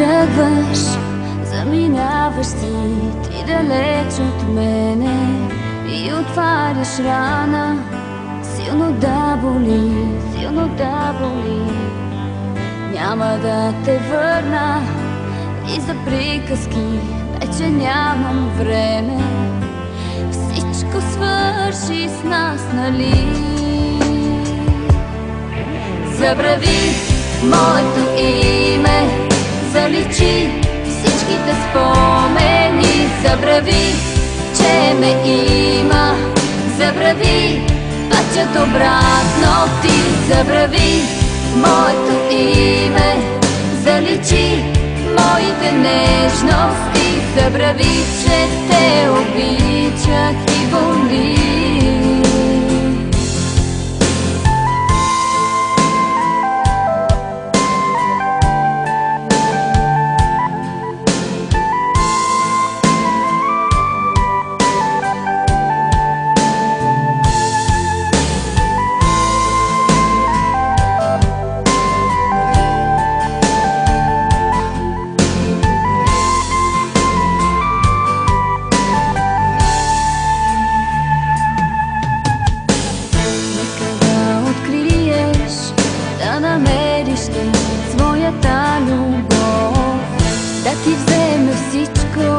Тръгваш, заминаваш ти далеч от мене и отваряш рана. Силно да боли, силно да боли. Няма да те върна и за приказки вече нямам време. Всичко свърши с нас, нали? Забрави моето име, заличи всичките спомени. Забрави, че ме има, забрави пътят обратно ти. Забрави моето име, заличи моите нежности. Забрави, че те обичах и боли. Своята любов да ти вземе всичко,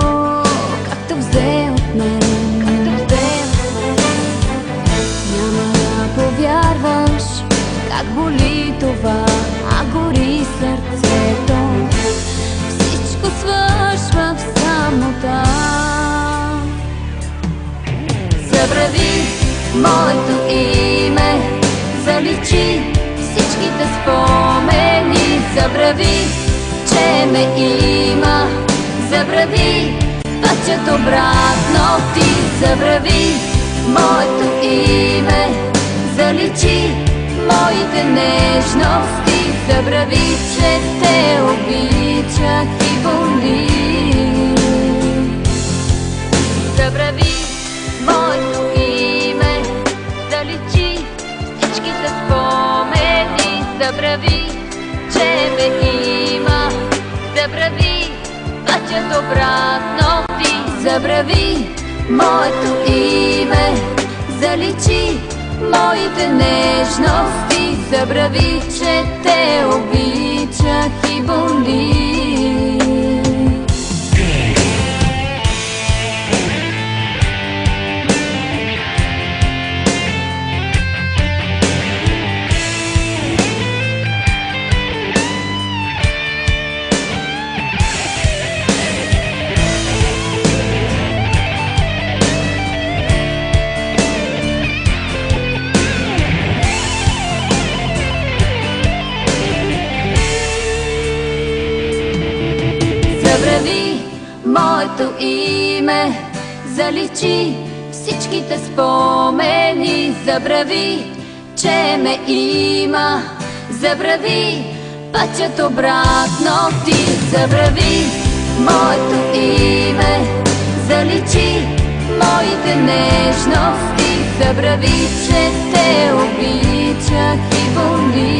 както взе от мен. Няма да повярваш как боли това, а гори сърцето. Всичко свършва в самота. Забрави моето име, заличи всичките спомени. Забрави, че ме има, забрави пътят обратно ти. Забрави моето име, заличи моите нежности. Забрави, че те обичах и боли. Забрави моето име, заличи всичките спомени. Забрави, че ме има, забрави пътят обратно ти. Забрави моето име, заличи моите нежности. Забрави, че те обичах и боли. Забрави моето име, заличи всичките спомени. Забрави, че ме има, забрави пътят обратно ти. Забрави моето име, заличи моите нежности. Забрави, че те обичах и боли.